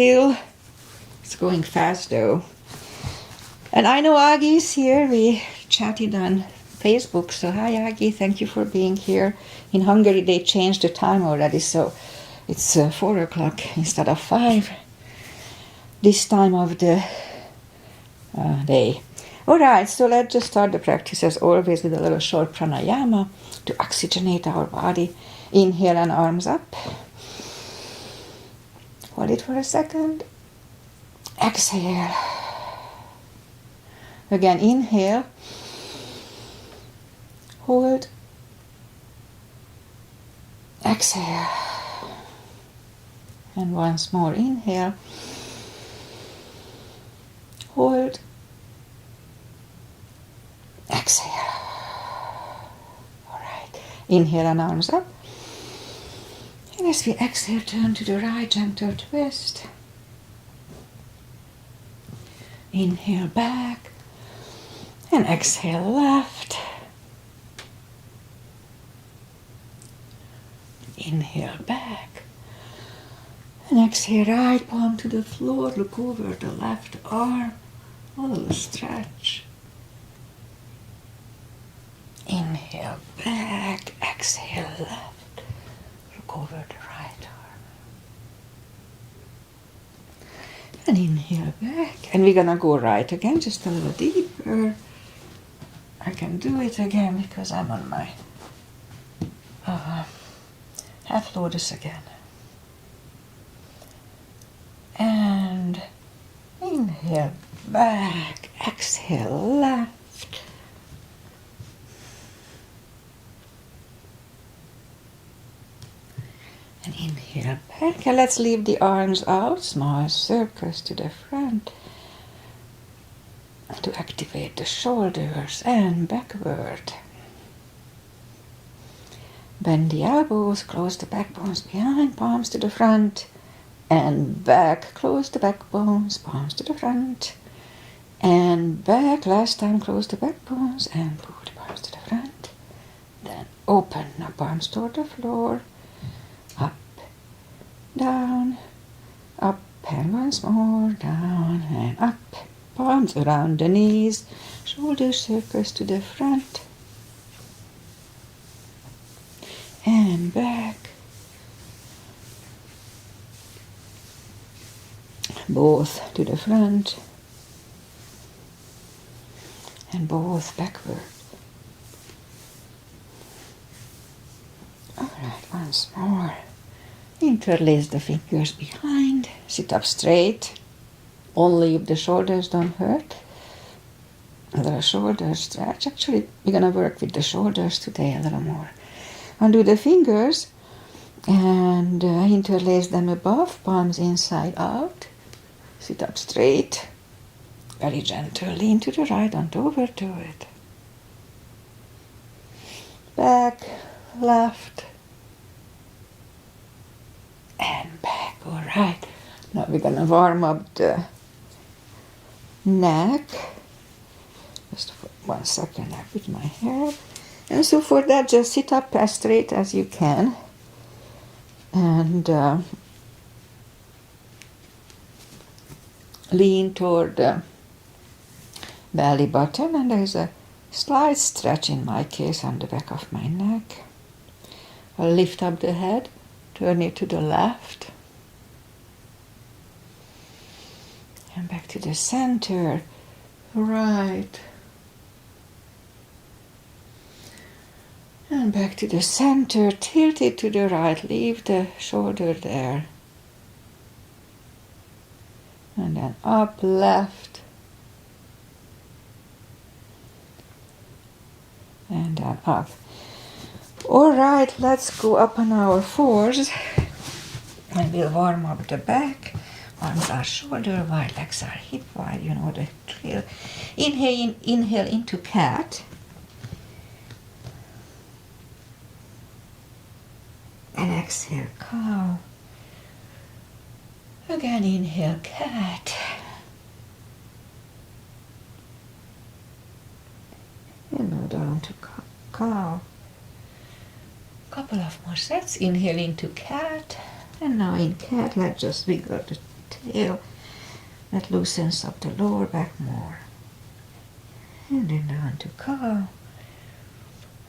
It's going fast though. And I know Agi's here. We chatted on Facebook. So hi Agi, thank you for being here. In Hungary they changed the time already, so it's 4 o'clock instead of 5 this time of the day. Alright, so let's just start the practice as always with a little short pranayama to oxygenate our body. Inhale and arms up. Hold it for a second. Exhale. Again, inhale. Hold. Exhale. And once more, inhale. Hold. Exhale. All right. Inhale and arms up. And as we exhale, turn to the right, gentle twist. Inhale back. And exhale left. Inhale back. And exhale right palm to the floor. Look over the left arm. A little stretch. Inhale back. Exhale left. Look over the right arm. And inhale back. And we're gonna go right again, just a little deeper. I can do it again because I'm on my half lotus again. And inhale back, exhale left. And inhale back. And let's leave the arms out, small circles to the front to activate the shoulders and backward. Bend the elbows, close the backbones behind, palms to the front, and back. Close the backbones, palms to the front, and back. Last time, close the backbones and pull the palms to the front. Then open the palms toward the floor, up, down, up, and once more, down and up. Palms around the knees, shoulder circles to the front, and back. Both to the front and both backward. Alright, once more. Interlace the fingers behind. Sit up straight. Only if the shoulders don't hurt. The shoulder stretch. Actually, we're going to work with the shoulders today a little more. Undo the fingers and interlace them above, palms inside out. Sit up straight. Very gentle. Lean to the right, don't overdo it. Back, left, and back. All right. Now we're going to warm up the neck. Just for 1 second, I put my hair. And so for that, just sit up as straight as you can. And lean toward the belly button. And there's a slight stretch in my case on the back of my neck. I'll lift up the head, turn it to the left. And back to the center, right. And back to the center, tilt it to the right, leave the shoulder there. And then up, left. And then up. All right, let's go up on our fours. And we'll warm up the back. Arms are shoulder wide, legs are hip wide, you know the drill. Inhale into cat. And exhale, cow. Again, inhale, cat. And now down to cow. Couple of more sets. Inhale into cat. And now in cat, let's just wiggle the tail. That loosens up the lower back more. And then down to cow.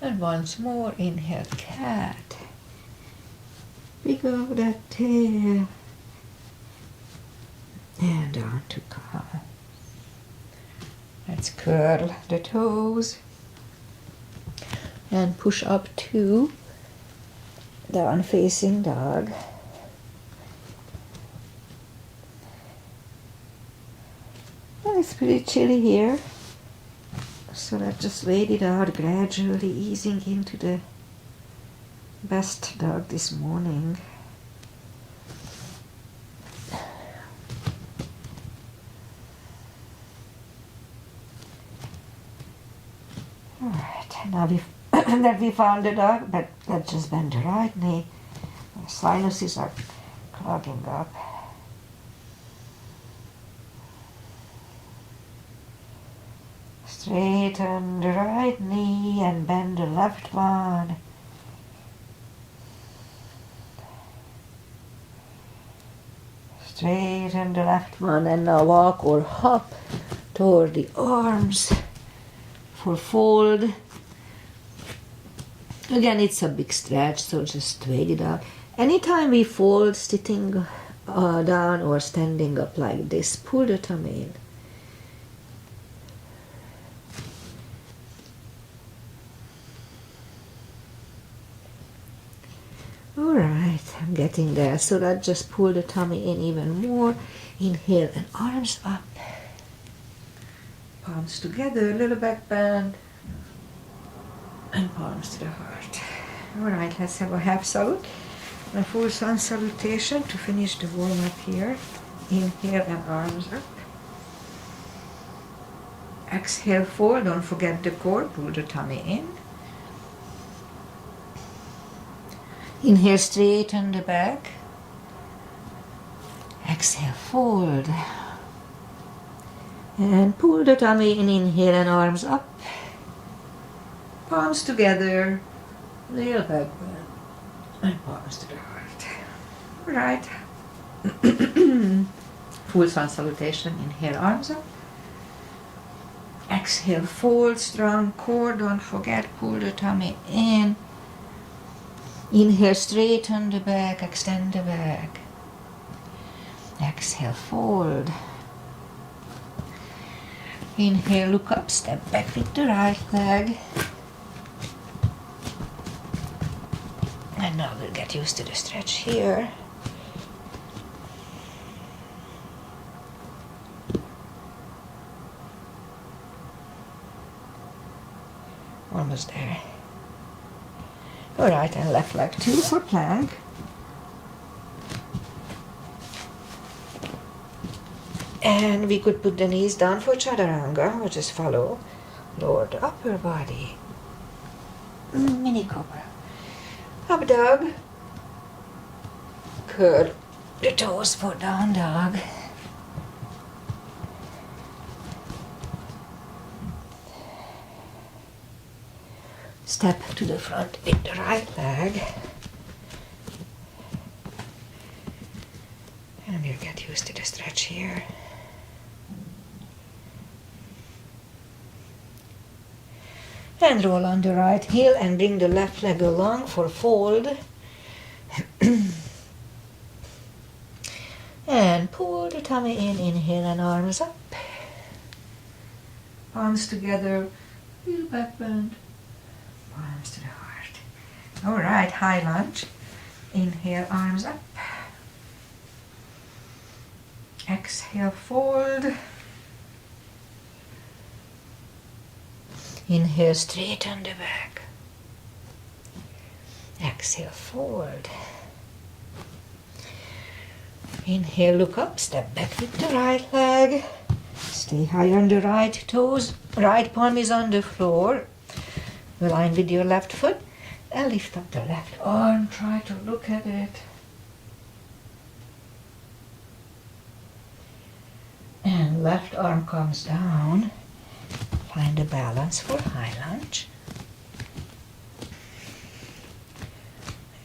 And once more, inhale, cat. Pick up that tail. And down to cow. Let's curl the toes. And push up to down facing dog. Well, it's pretty chilly here. So let's just wait it out, gradually easing into the best dog this morning. Alright, now that we found the dog, but let's just bend the right knee. The sinuses are clogging up. Straighten the right knee and bend the left one. Straighten the left one and now walk or hop toward the arms for fold. Again, it's a big stretch, so just wait it out. Anytime we fold, sitting down or standing up like this, pull the tummy in. Alright, I'm getting there. So that just pull the tummy in even more. Inhale and arms up. Palms together, little back bend. And palms to the heart. Alright, let's have a half salute. A full sun salutation to finish the warm up here. Inhale and arms up. Exhale, fold. Don't forget the core. Pull the tummy in. Inhale, straighten the back. Exhale, fold. And pull the tummy in, inhale and arms up. Palms together, little back bend, and palms to the heart. Alright. Full sun salutation, inhale, arms up. Exhale, fold, strong core, don't forget, pull the tummy in. Inhale, straighten the back, extend the back. Exhale, fold. Inhale, look up, step back with the right leg. And now we'll get used to the stretch here. Almost there. Alright, and left leg too for plank. And we could put the knees down for chaturanga, or just follow lower the upper body. Mini cobra. Up dog. Curl the toes for down dog. Step to the front with the right leg. And you'll get used to the stretch here. And roll on the right heel and bring the left leg along for fold. And pull the tummy in, inhale and arms up. Palms together, heel back bend. Palms to the heart. Alright, high lunge. Inhale, arms up. Exhale, fold. Inhale, straighten the back. Exhale, fold. Inhale, look up, step back with the right leg. Stay high on the right toes. Right palm is on the floor. Align with your left foot. And lift up the left arm. Try to look at it. And left arm comes down. Find a balance for high lunge.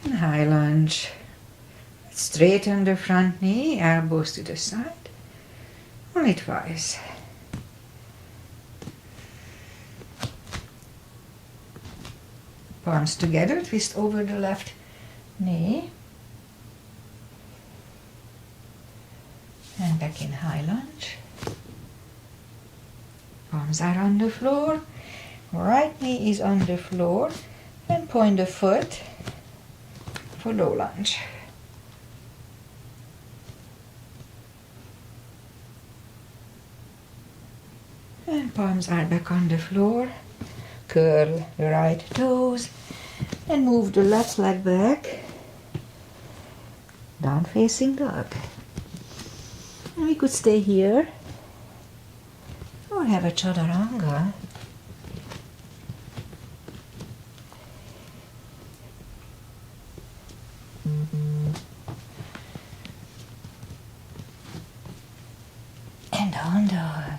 And high lunge. Straighten the front knee, elbows to the side. Only twice. Palms together, twist over the left knee. And back in high lunge. Palms are on the floor. Right knee is on the floor. And point the foot for low lunge. And palms are back on the floor. Curl the right toes and move the left leg back. Down facing dog. And we could stay here or have a chaturanga. And down dog.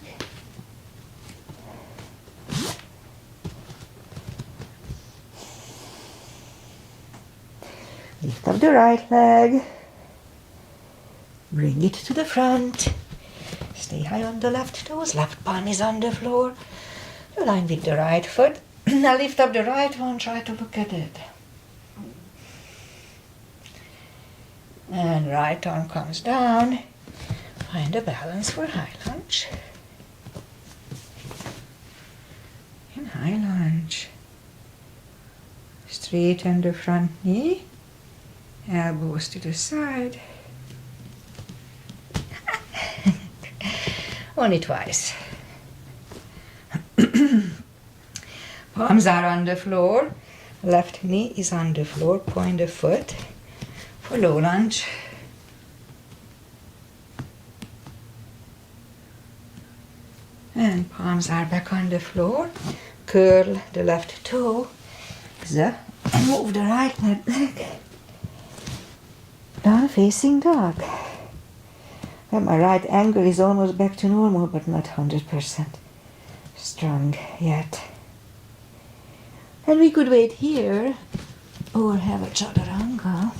Lift up the right leg. Bring it to the front. Stay high on the left toes. Left palm is on the floor. Align with the right foot. Now lift up the right one. Try to look at it. And right arm comes down. Find a balance for high lunge. In high lunge. Straighten the front knee. Elbows to the side. Only twice. Palms are on the floor. Left knee is on the floor. Point the foot for low lunge. And palms are back on the floor. Curl the left toe. And move the right leg. Down facing dog. Well, my right ankle is almost back to normal, but not 100% strong yet. And we could wait here or have a chaturanga.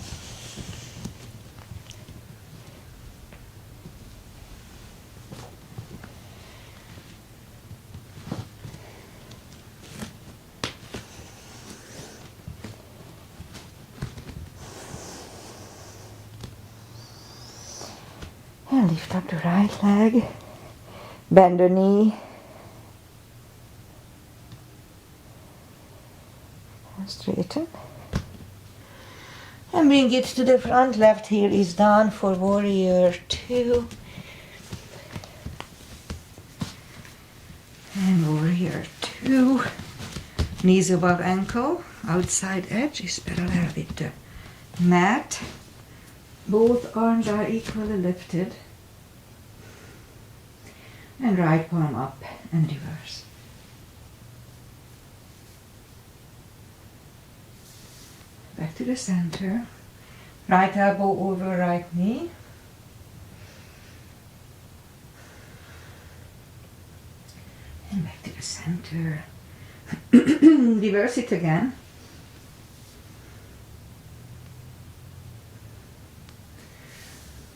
And lift up the right leg, bend the knee, and straighten. And bring it to the front. Left heel is down for warrior 2. And warrior 2. Knees above ankle, outside edge is parallel with the mat. Both arms are equally lifted. And right palm up and reverse. Back to the center. Right elbow over right knee. And back to the center. Reverse it again.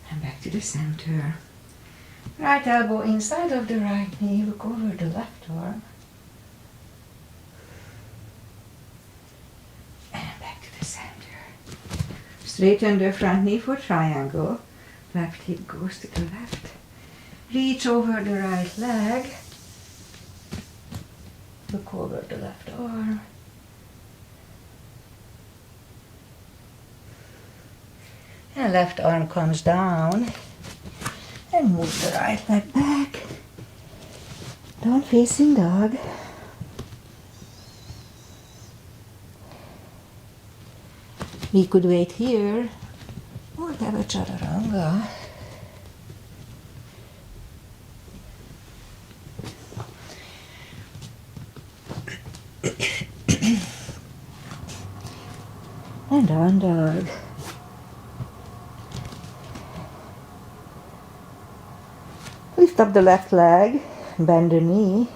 And back to the center. Right elbow inside of the right knee, look over the left arm. And back to the center. Straighten the front knee for triangle. Left hip goes to the left. Reach over the right leg. Look over the left arm. And left arm comes down. And move the right leg back. Down facing dog. We could wait here or have a chaturanga. And down dog. Lift up the left leg, bend the knee.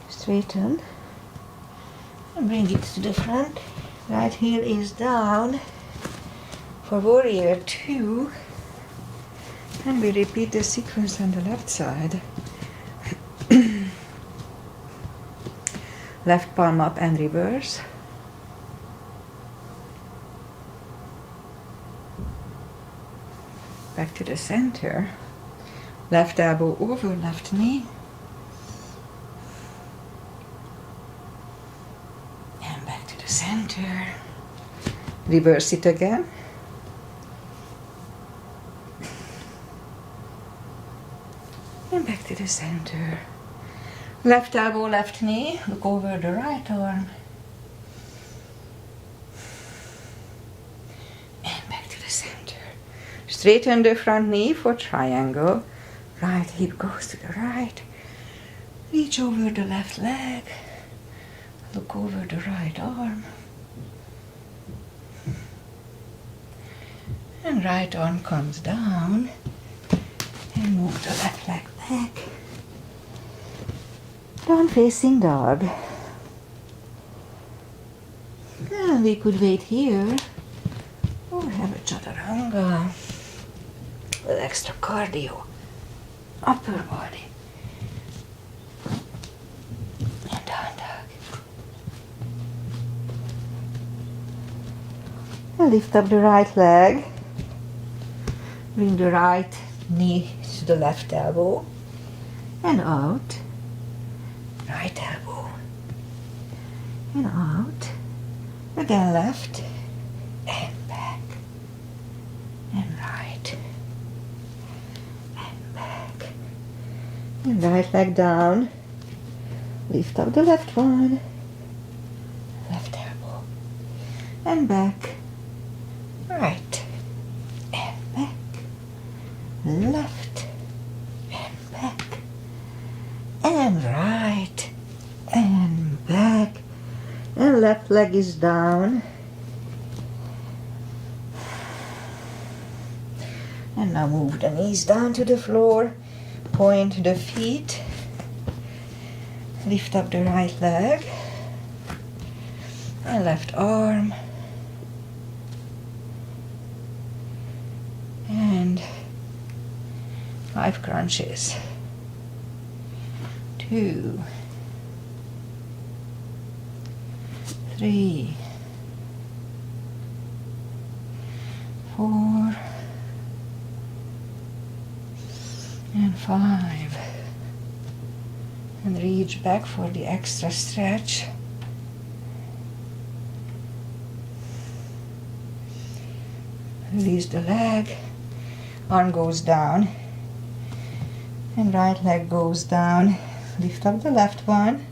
Straighten. And bring it to the front. Right heel is down for warrior 2. And we repeat the sequence on the left side. Left palm up and reverse. Back to the center. Left elbow over left knee. And back to the center. Reverse it again. And back to the center. Left elbow, left knee. Look over the right arm. And back to the center. Straighten the front knee for triangle. Right hip goes to the right. Reach over the left leg. Look over the right arm. And right arm comes down. And move the left leg back. Down facing dog. And we could wait here or have a chaturanga with extra cardio. Upper body. And down dog. And lift up the right leg. Bring the right knee to the left elbow. And out. Right elbow. And out. Again left. And back. And right. And back. And right leg down. Lift up the left one. Left elbow. And back. Right. And back. Left. And back. And right. And back. And left leg is down. And now move the knees down to the floor. Point the feet. Lift up the right leg. And left arm. And 5 crunches. 2, 3, 4, and 5. And reach back for the extra stretch. Release the leg. Arm goes down. And right leg goes down. Lift up the left one.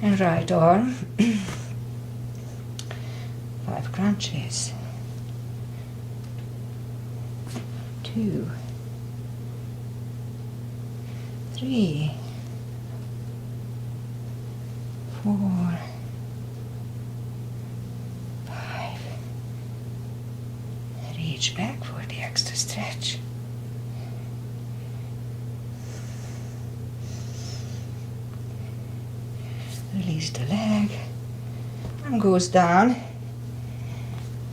And right arm. 5 crunches. 2, 3, 4, 5. Reach back for the extra stretch. Release the leg. Arm goes down.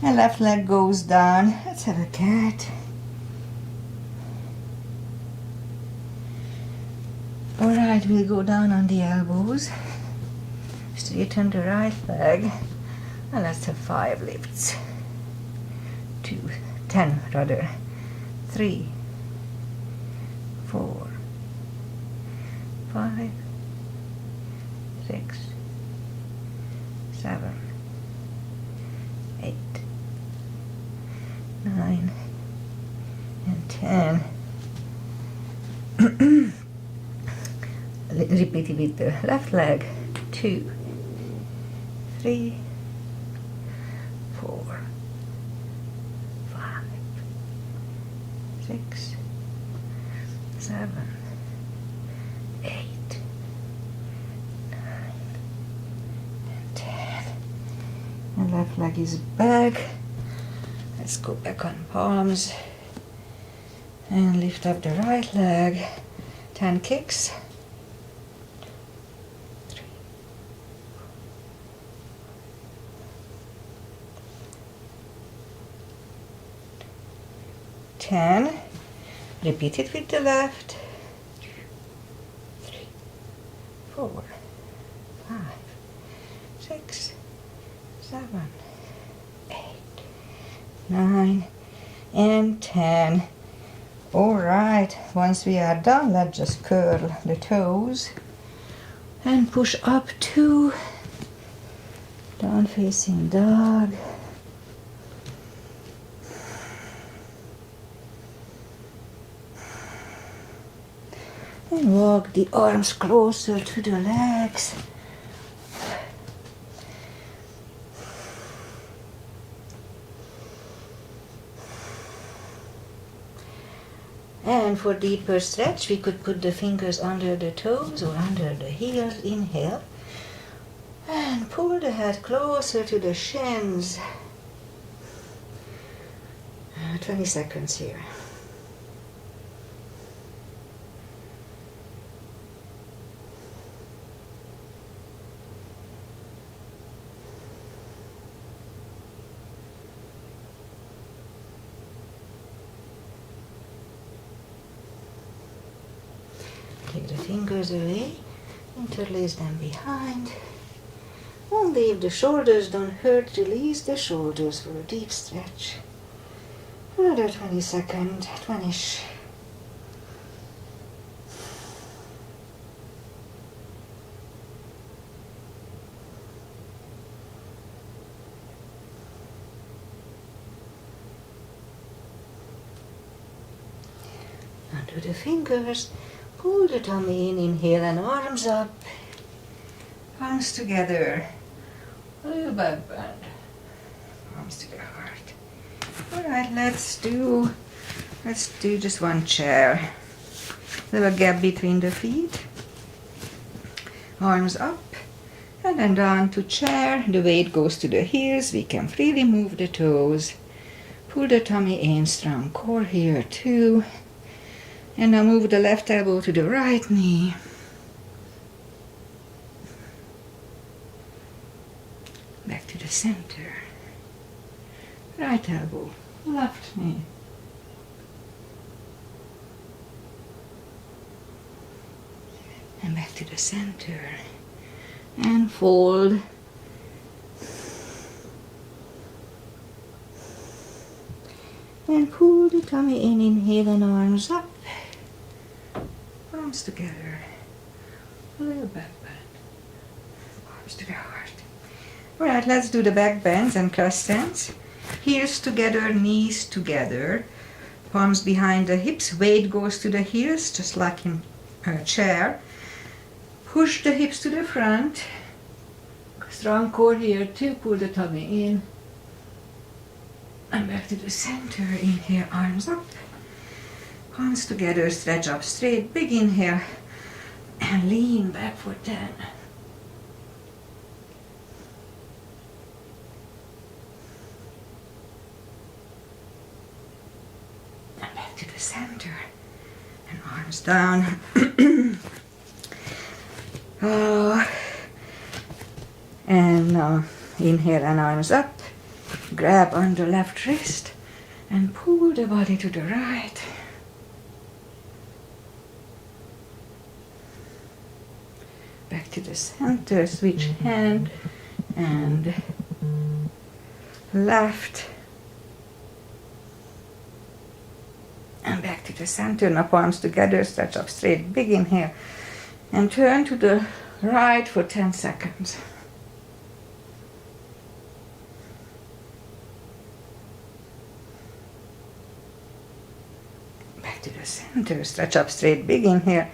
And left leg goes down. Let's have a cat. Alright, we'll go down on the elbows. Straighten the right leg. And let's have 5 lifts. 10 rather. 3, 4, 5, 6, 7, 8, 9, and 10. Repeat it with the left leg. 2, 3, 4, 5, 6, 7, 8, 9, and 10. And left leg is back. Let's go back on palms. And lift up the right leg. 10 kicks. 3, 4, 10. Repeat it with the left. 2, 3, 4, 5, 6, 7, 8, 9, and 10. Alright, once we are done, let's just curl the toes and push up to down facing dog. And walk the arms closer to the legs. And for deeper stretch, we could put the fingers under the toes or under the heels. Inhale. And pull the head closer to the shins. 20 seconds here. Take the fingers away, interlace them behind. Only if the shoulders don't hurt, release the shoulders for a deep stretch. Another 20 seconds, 20-ish. Under the fingers, pull the tummy in, inhale and arms up. Palms together. A little back bend. Palms to the heart. Alright, let's do just one chair. Little gap between the feet. Arms up. And then down to chair. The weight goes to the heels. We can freely move the toes. Pull the tummy in. Strong core here too. And now move the left elbow to the right knee. Back to the center. Right elbow, left knee. And back to the center. And fold. And pull the tummy in, inhale and arms up. Palms together. A little back bend. Palms to the heart. Alright, let's do the back bends and cross stance. Heels together, knees together. Palms behind the hips. Weight goes to the heels, just like in a chair. Push the hips to the front. Strong core here too. Pull the tummy in. And back to the center. Inhale, arms up. Palms together, stretch up straight. Big inhale. And lean back for 10. And back to the center. And arms down. And now inhale and arms up. Grab on the left wrist and pull the body to the right. Back to the center, switch hand and left. And back to the center, now palms together, stretch up straight, big inhale. And turn to the right for 10 seconds. Back to the center, stretch up straight, big inhale.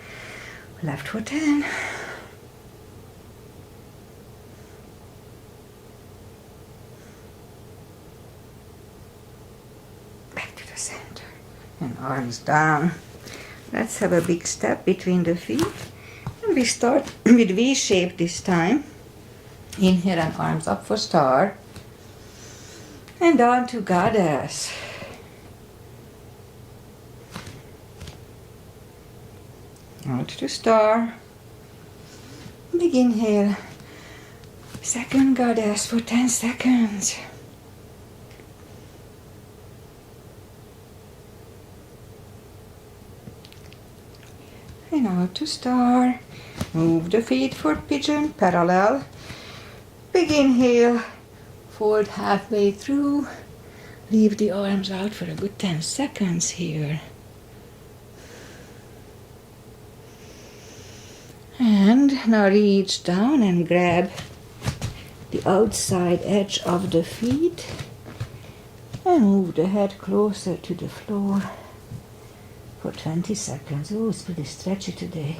Left for 10. Back to the center. And arms down. Let's have a big step between the feet. And we start with V shape this time. Inhale and arms up for star. And down to goddess. Out to star. Big inhale. Second goddess for 10 seconds. and out to star. Move the feet for pigeon, parallel. Big inhale, fold halfway through. Leave the arms out for a good 10 seconds here. And now reach down and grab the outside edge of the feet and move the head closer to the floor for 20 seconds. Oh, it's pretty stretchy today.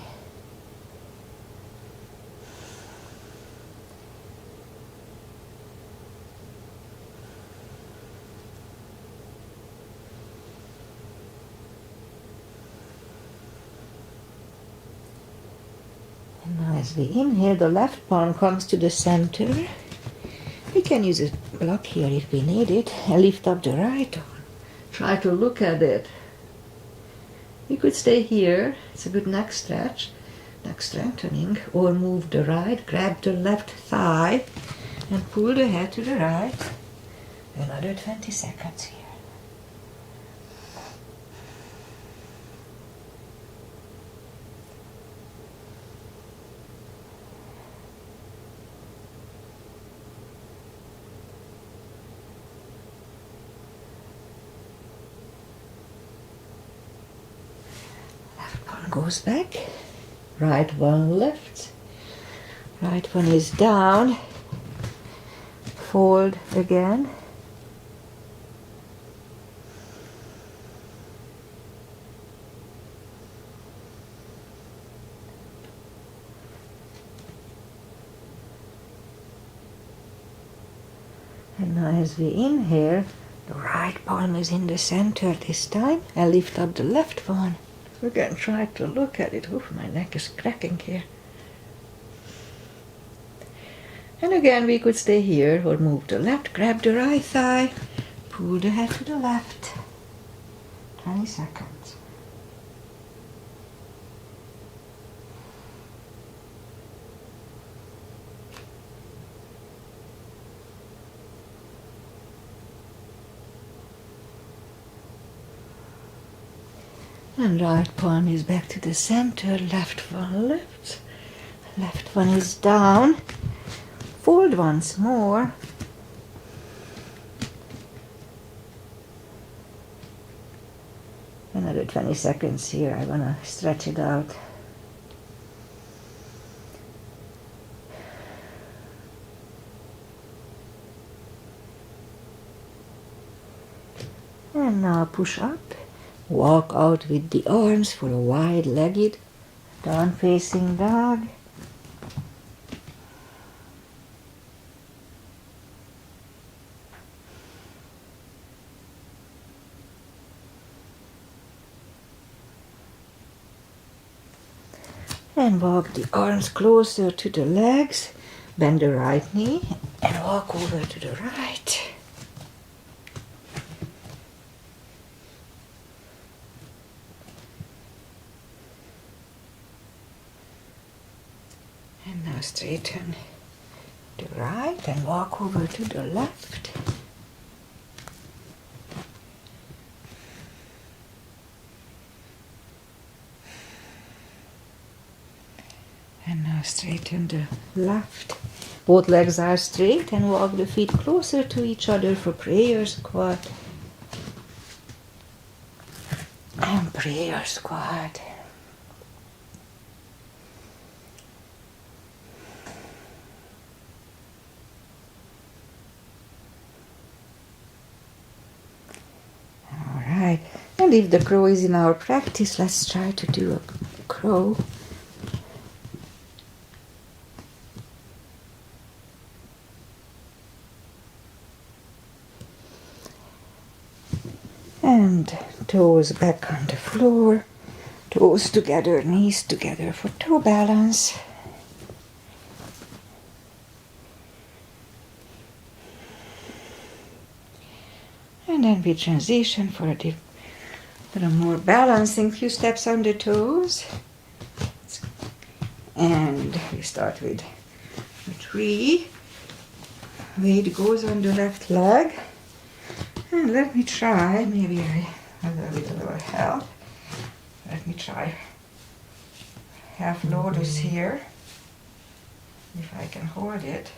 And now as we inhale, the left palm comes to the center. We can use a block here if we need it, and lift up the right arm. Try to look at it. You could stay here, it's a good neck stretch, neck strengthening, or move the right, grab the left thigh, and pull the head to the right. Another 20 seconds here. Goes back, right one lifts, right one is down, fold again, and now as we inhale, the right palm is in the center this time, and lift up the left one. Again, try to look at it. Oof, my neck is cracking here. And again, we could stay here or move the left, grab the right thigh, pull the head to the left. 20 seconds. And right palm is back to the center, left one lifts, left one is down. Fold once more. Another 20 seconds here, I want to stretch it out. And now push up. Walk out with the arms for a wide-legged down-facing dog. And walk the arms closer to the legs. Bend the right knee and walk over to the right. And now straighten the right and walk over to the left. And now straighten the left. Both legs are straight and walk the feet closer to each other for prayer squat. And prayer squat. Alright, and if the crow is in our practice, let's try to do a crow. And toes back on the floor, toes together, knees together for toe balance. And then we transition for a more balancing few steps on the toes. And we start with a 3. Weight goes on the left leg. And let me try, maybe I have a little help. Let me try half lotus here, if I can hold it.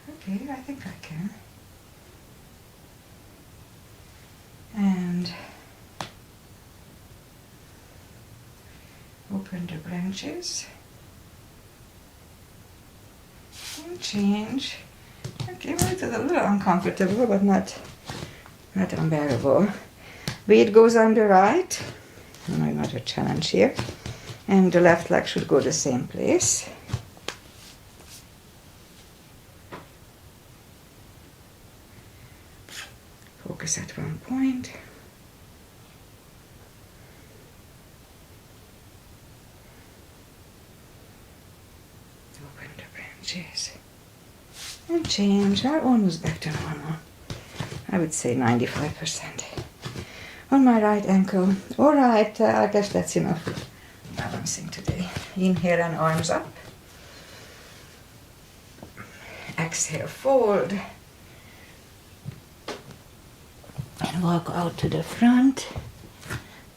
Okay, I think I can. And open the branches and change. Okay, well, it is a little uncomfortable, but not unbearable. Weight goes on the right. Another challenge here. And the left leg should go the same place. Focus at one point. Open the branches. And change. We're almost back to normal. I would say 95%. On my right ankle. Alright, I guess that's enough balancing today. Inhale and arms up. Exhale, fold. And walk out to the front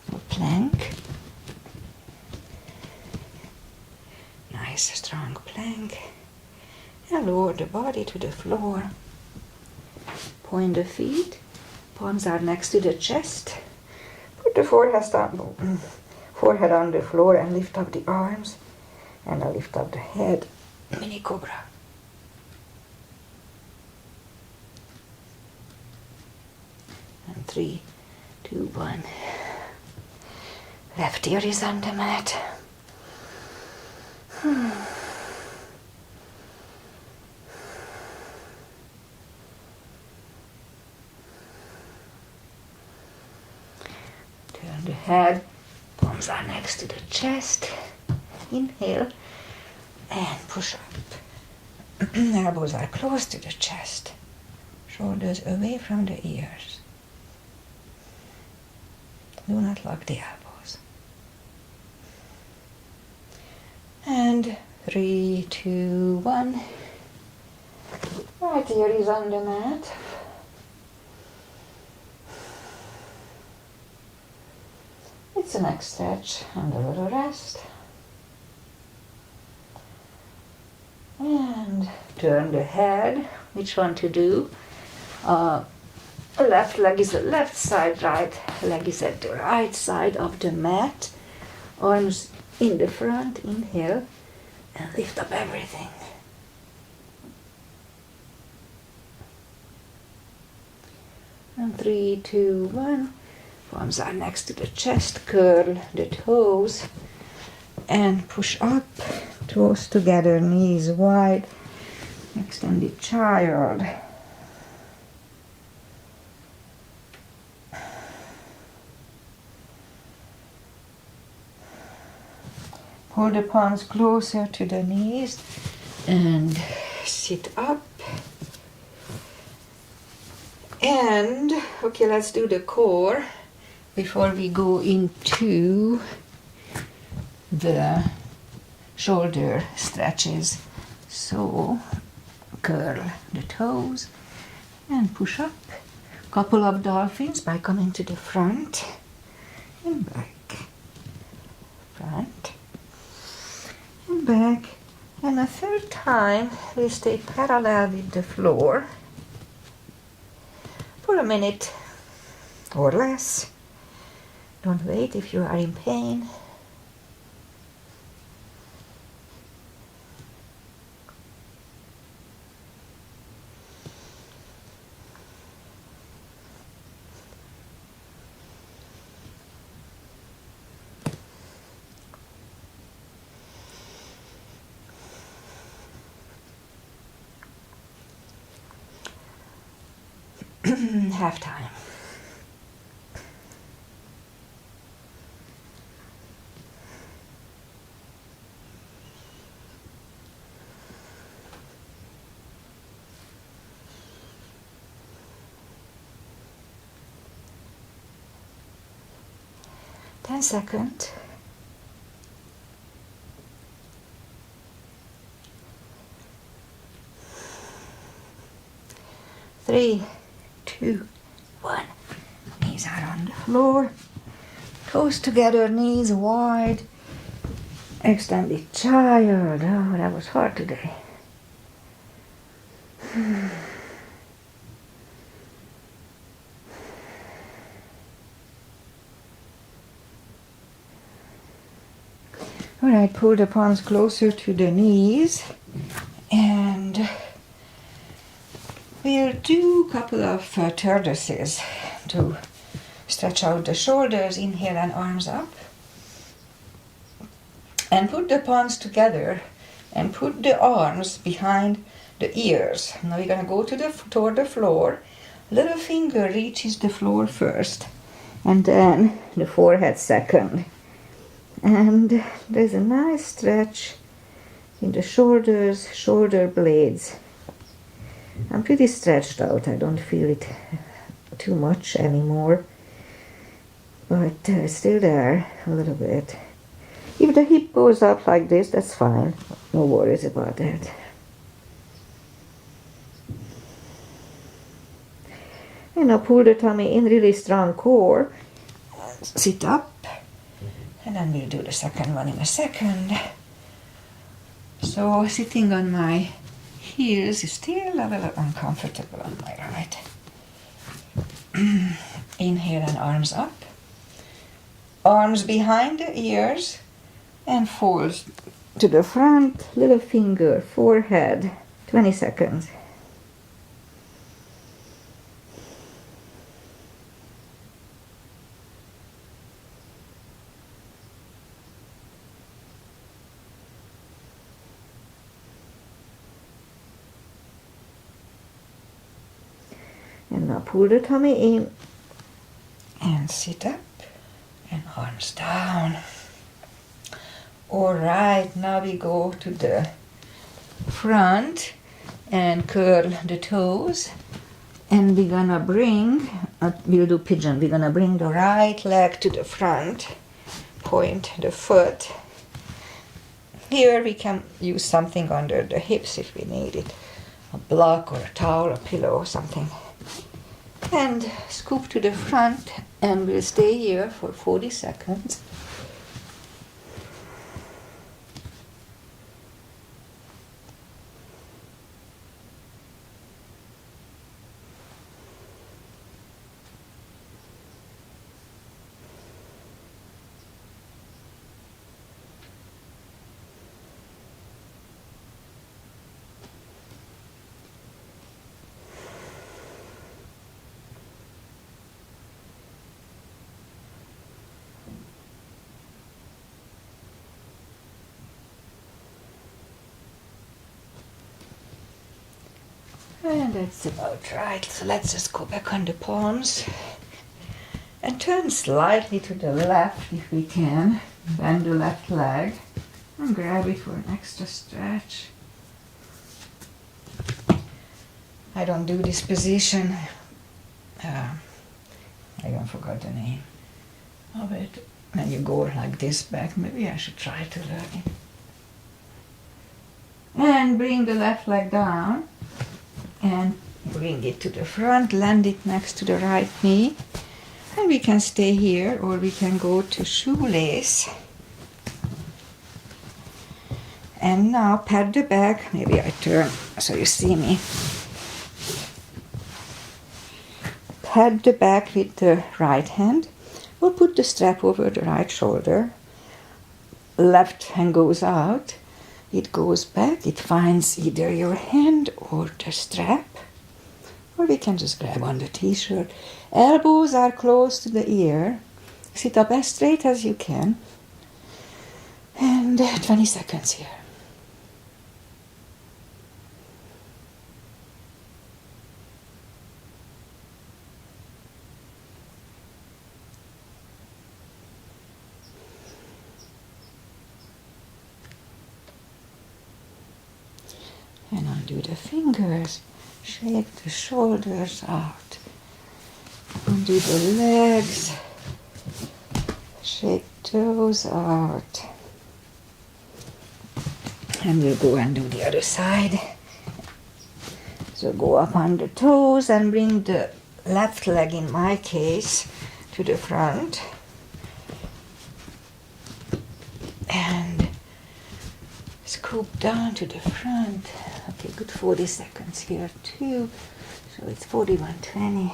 for plank. Nice strong plank. And lower the body to the floor. Point the feet. Palms are next to the chest. Put the forehead on the floor and lift up the arms. And I'll lift up the head. Mini cobra. And 3, 2, 1. Left ear is on the mat. Turn the head. Palms are next to the chest. Inhale and push up. Elbows are close to the chest. Shoulders away from the ears. Do not lock the elbows. And 3, 2, 1. Right ear is on the mat. It's a neck stretch and a little rest. And turn the head. Which one to do? Left leg is the left side, right leg is at the right side of the mat. Arms in the front, inhale, and lift up everything. And 3, 2, 1. Palms are next to the chest, curl the toes, and push up, toes together, knees wide, extended child. Pull the palms closer to the knees and sit up. And, okay, let's do the core before we go into the shoulder stretches. So, curl the toes and push up. Couple of dolphins by coming to the front and back. Front and back. And a third time, we stay parallel with the floor for a minute or less. Don't wait if you are in pain. Half time. Ten seconds. Three, 2, 1. Knees are on the floor. Close together, knees wide. Extend the child. Oh, that was hard today. Alright, pull the palms closer to the knees, and we'll do a couple of tortoises to stretch out the shoulders. Inhale and arms up. And put the palms together and put the arms behind the ears. Now we're gonna go toward the floor. Little finger reaches the floor first, and then the forehead second. And there's a nice stretch in the shoulders, shoulder blades. I'm pretty stretched out. I don't feel it too much anymore, but still there a little bit. If the hip goes up like this, that's fine. No worries about that. And now pull the tummy in, really strong core. Sit up. And then we'll do the second one in a second. So sitting on my heels is still a little uncomfortable on my right. Inhale and arms up. Arms behind the ears and fold to the front, little finger, forehead, 20 seconds. And now pull the tummy in and sit up and arms down. Alright, now we go to the front and curl the toes. And we're gonna bring, we'll do pigeon, we're gonna bring the right leg to the front, point the foot. Here we can use something under the hips if we need it. A block or a towel, a pillow or something. And scoop to the front, and we'll stay here for 40 seconds. And that's about right. So let's just go back on the palms and turn slightly to the left if we can. Bend the left leg and grab it for an extra stretch. I don't do this position. I don't forgot the name of it. When you go like this back, maybe I should try to learn it. And bring the left leg down. And bring it to the front, land it next to the right knee. And we can stay here, or we can go to shoelace. And now pat the back. Maybe I turn so you see me. Pat the back with the right hand, or put the strap over the right shoulder. Left hand goes out. It goes back, it finds either your hand or the strap, or we can just grab on the t-shirt. Elbows are close to the ear. Sit up as straight as you can. And 20 seconds here. And undo the fingers, shake the shoulders out, undo the legs, shake toes out. And we'll go and do the other side. So go up on the toes and bring the left leg, in my case, to the front. loop down to the front. Okay, good 40 seconds here too. So it's 41:20.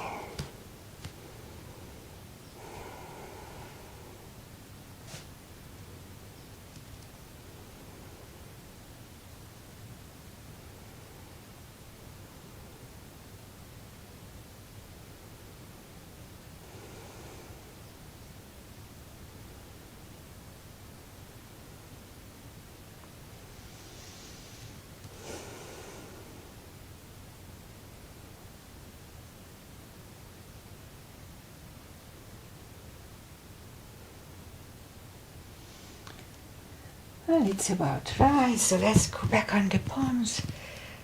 Well, it's about right, so let's go back on the palms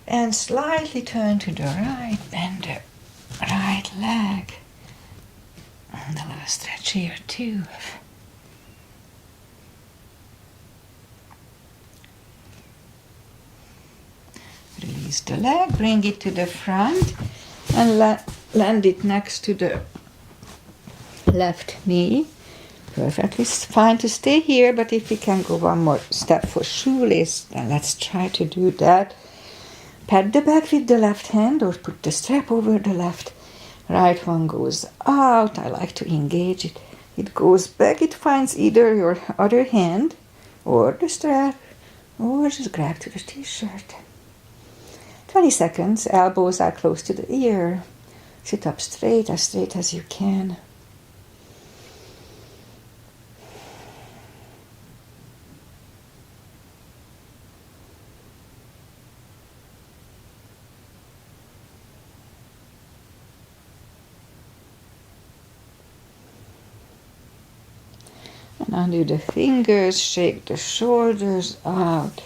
and slightly turn to the right, bend the right leg. And a little stretch here too. Release the leg, bring it to the front and land it next to the left knee. Perfectly fine to stay here, but if we can go one more step for shoelace, then let's try to do that. Pat the back with the left hand or put the strap over the left. Right one goes out. I like to engage it. It goes back. It finds either your other hand or the strap or just grab to the t-shirt. 20 seconds. Elbows are close to the ear. Sit up straight as you can. And undo the fingers, shake the shoulders out,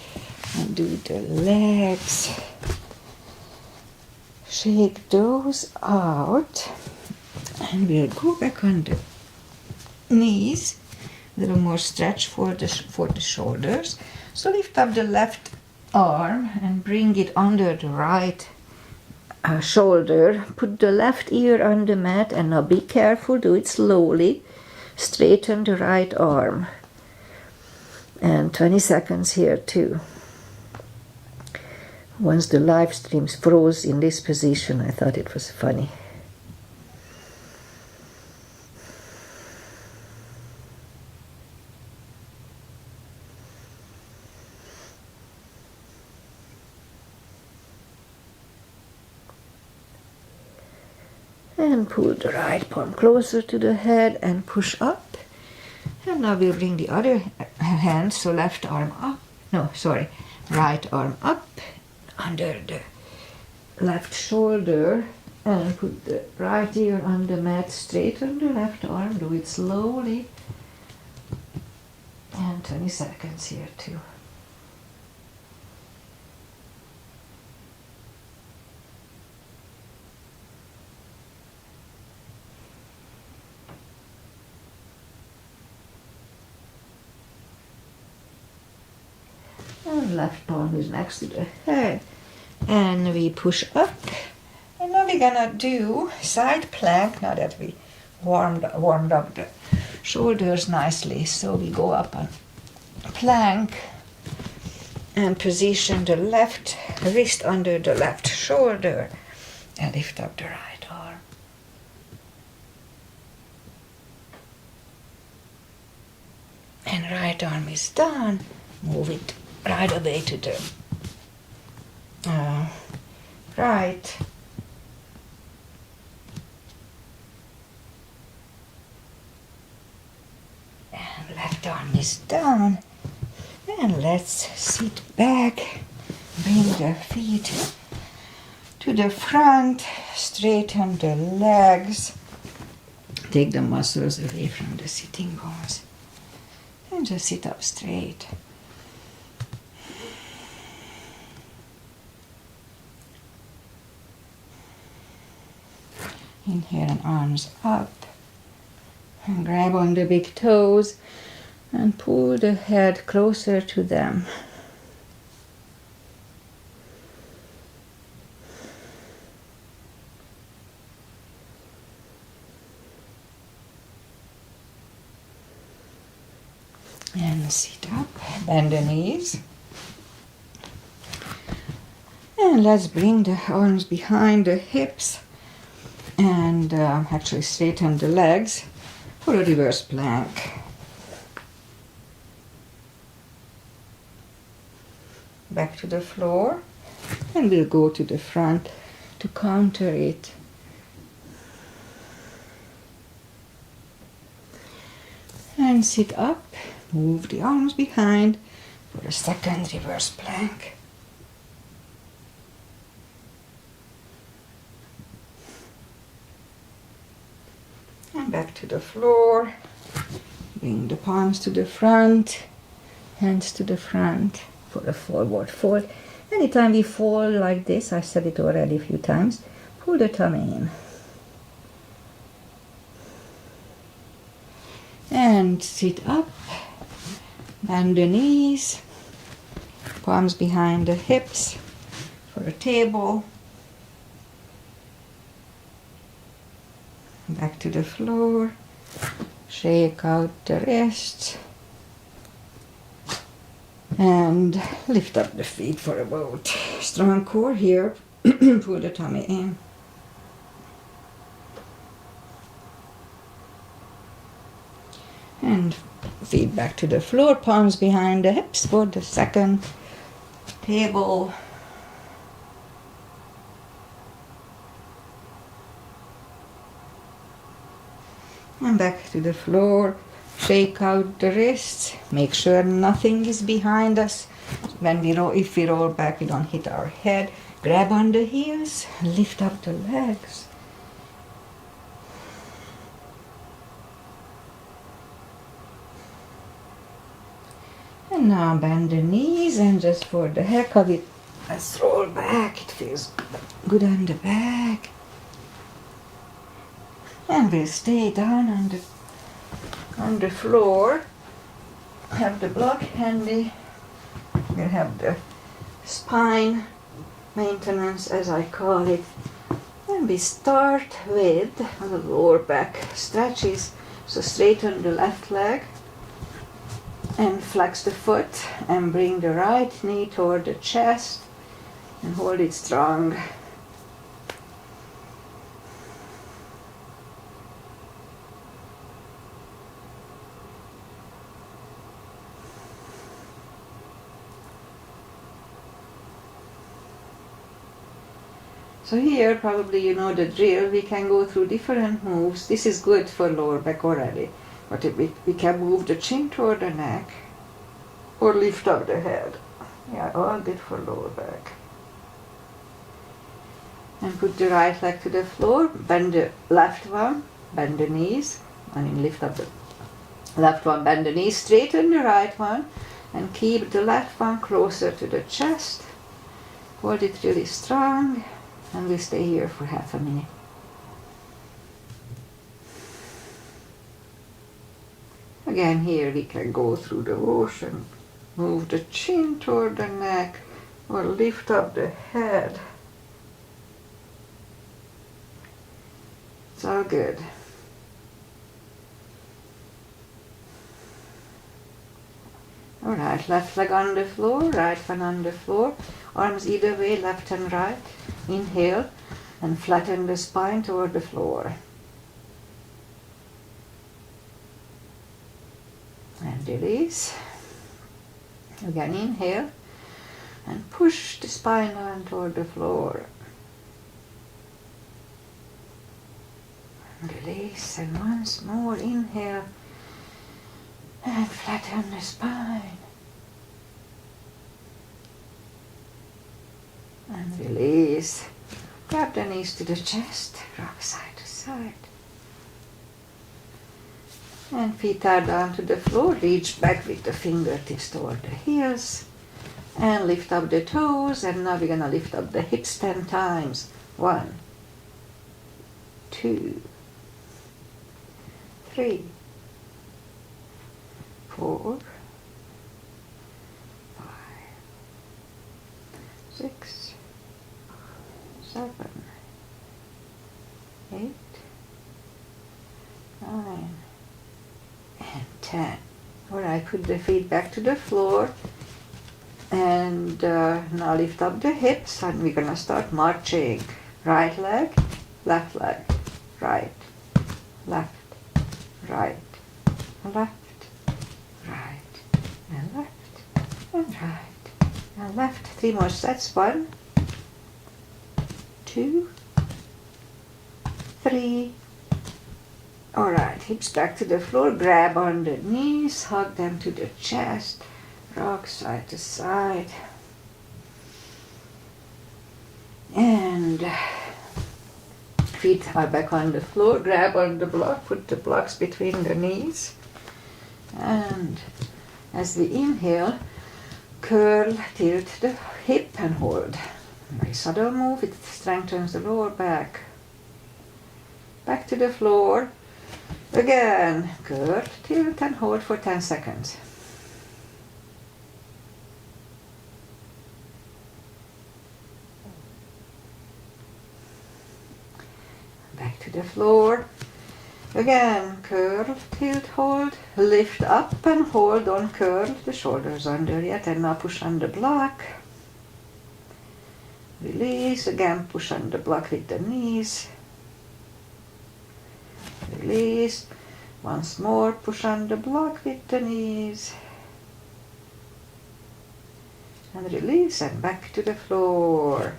undo the legs, shake those out, and we'll go back on the knees, a little more stretch for the shoulders. So lift up the left arm and bring it under the right shoulder. Put the left ear on the mat, and now be careful, do it slowly. Straighten the right arm. And 20 seconds here too. Once the live streams froze in this position, I thought it was funny. And pull the right palm closer to the head and push up. And now we'll bring the other hand, so left arm up. No, sorry, right arm up under the left shoulder and put the right ear on the mat. Straighten the left arm, do it slowly. And 20 seconds here too. And left palm is next to the head. And we push up. And now we're gonna do side plank now that we warmed up the shoulders nicely. So we go up on plank and position the left wrist under the left shoulder and lift up the right arm. And right arm is down. Move it right away to the right. And left arm is down. And let's sit back. Bring the feet to the front. Straighten the legs. Take the muscles away from the sitting bones. And just sit up straight. Inhale and arms up. And grab on the big toes and pull the head closer to them. And sit up, bend the knees. And let's bring the arms behind the hips and actually straighten the legs for a reverse plank. Back to the floor, and we'll go to the front to counter it. And sit up, move the arms behind for a second reverse plank. And back to the floor. Bring the palms to the front, hands to the front for a forward fold. Anytime we fall like this, I said it already a few times, pull the tummy in. And sit up, bend the knees, palms behind the hips for a table. Back to the floor, shake out the wrists, and lift up the feet for a boat. Strong core here, pull the tummy in. And feet back to the floor, palms behind the hips for the second table. And back to the floor, shake out the wrists, make sure nothing is behind us. When we roll, if we roll back, we don't hit our head. Grab on the heels, lift up the legs. And now bend the knees, and just for the heck of it, let's roll back. It feels good on the back. And we'll stay down on the floor. Have the block handy. We'll have the spine maintenance, as I call it. And we start with the lower back stretches. So straighten the left leg and flex the foot and bring the right knee toward the chest and hold it strong. So here, probably you know the drill, we can go through different moves. This is good for lower back already. But we can move the chin toward the neck or lift up the head. Yeah, all good for lower back. And put the right leg to the floor, bend the left one, bend the knees. Lift up the left one, bend the knees, straighten the right one, and keep the left one closer to the chest. Hold it really strong. And we stay here for half a minute. Again, here we can go through the motion, move the chin toward the neck, or lift up the head. It's all good. All right, left leg on the floor, right one on the floor, arms either way, left and right. Inhale and flatten the spine toward the floor. And release. Again, inhale and push the spine down toward the floor. And release, and once more inhale and flatten the spine. And release. Grab the knees to the chest, rock side to side. And feet are down to the floor. Reach back with the fingertips toward the heels. And lift up the toes. And now we're going to lift up the hips 10 times. 1, 2, 3, 4, 5, 6, 7, 8, 9, and 10. All right, put the feet back to the floor. And now lift up the hips and we're gonna start marching. Right leg, right, left, right, right, and left, and right, and left. 3 more sets. 1, 2, 3. Alright, hips back to the floor, grab on the knees, hug them to the chest, rock side to side. And feet are back on the floor, grab on the block, put the blocks between the knees. And as we inhale, curl, tilt the hip and hold. Very subtle move, it strengthens the lower back. Back to the floor. Again, curl, tilt and hold for 10 seconds. Back to the floor. Again, curl, tilt, hold, lift up and hold, don't curl the shoulders under yet, and now push on the block. Release, again push on the block with the knees. Release, once more push on the block with the knees. And release and back to the floor.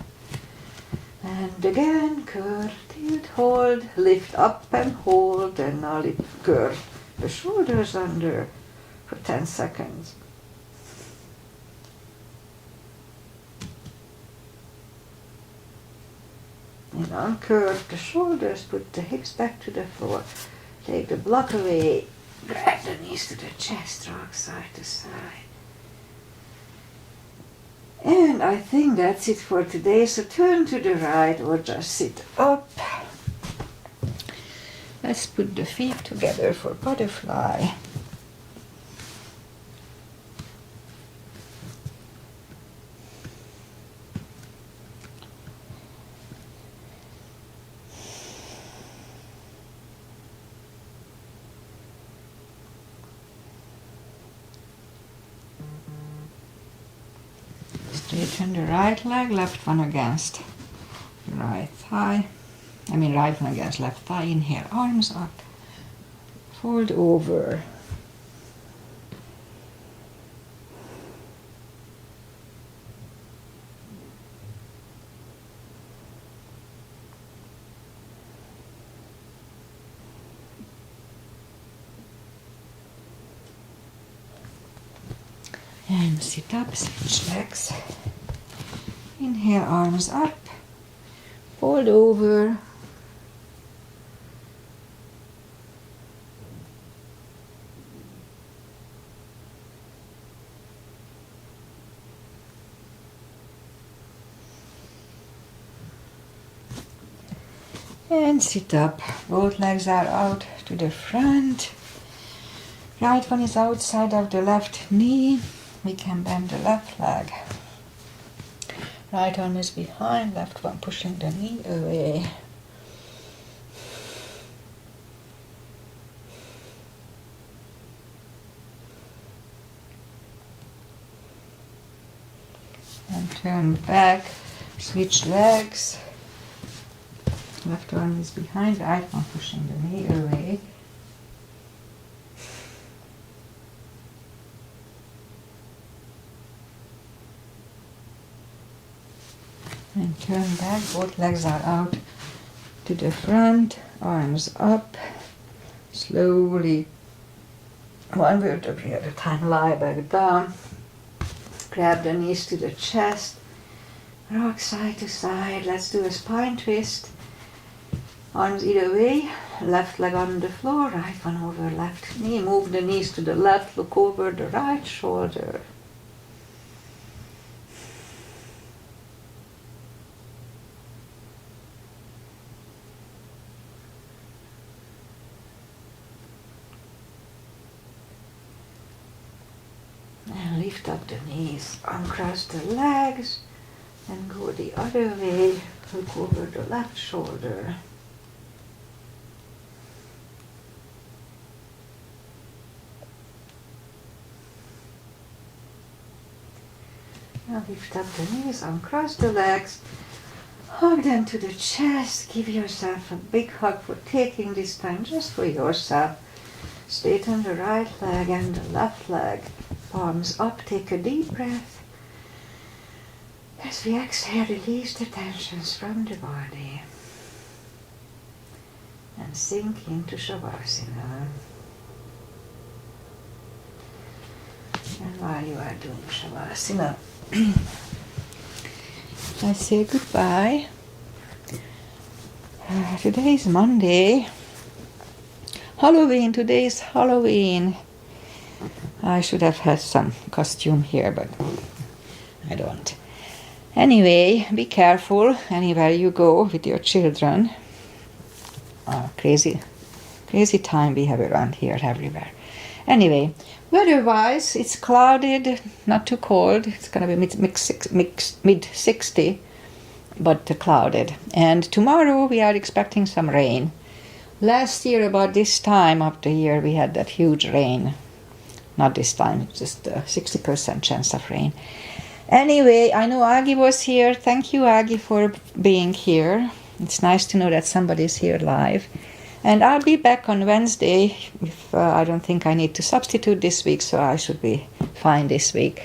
And again, curl, tilt, hold, lift up and hold, and now curl the shoulders under for 10 seconds. And uncurve the shoulders, put the hips back to the floor, take the block away, grab the knees to the chest, rock side to side. And I think that's it for today, so turn to the right or just sit up. Let's put the feet together for butterfly. Straighten the right leg, left one against right thigh. Right one against left thigh. Inhale, arms up. Fold over. And sit up, switch legs. Inhale, arms up. Fold over. And sit up. Both legs are out to the front. Right one is outside of the left knee. We can bend the left leg. Right arm is behind, left one pushing the knee away. And turn back, switch legs. Left arm is behind, right one pushing the knee away. And turn back, both legs are out to the front, arms up. Slowly, one vertebrae at a time, lie back down. Grab the knees to the chest. Rock side to side. Let's do a spine twist. Arms either way. Left leg on the floor, right one over left knee. Move the knees to the left, look over the right shoulder. And lift up the knees, uncross the legs, and go the other way, look over the left shoulder. Now lift up the knees, uncross the legs, hug them to the chest, give yourself a big hug for taking this time just for yourself. Straighten the right leg and the left leg, palms up, take a deep breath. As we exhale, release the tensions from the body and sink into Shavasana. And while you are doing Shavasana, I say goodbye. Today is Monday. Halloween, today is Halloween. I should have had some costume here, but I don't. Anyway, be careful anywhere you go with your children. Crazy time we have around here everywhere. Anyway, weather-wise, it's clouded, not too cold. It's going to be mid-60, but clouded. And tomorrow we are expecting some rain. Last year, about this time of the year, we had that huge rain. Not this time, just a 60% chance of rain. Anyway, I know Aggie was here. Thank you, Aggie, for being here. It's nice to know that somebody's here live. And I'll be back on Wednesday. If I don't think I need to substitute this week, so I should be fine this week.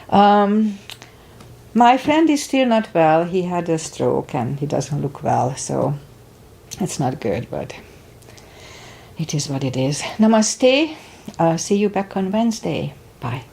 My friend is still not well. He had a stroke and he doesn't look well, so it's not good, but it is what it is. Namaste. See you back on Wednesday. Bye.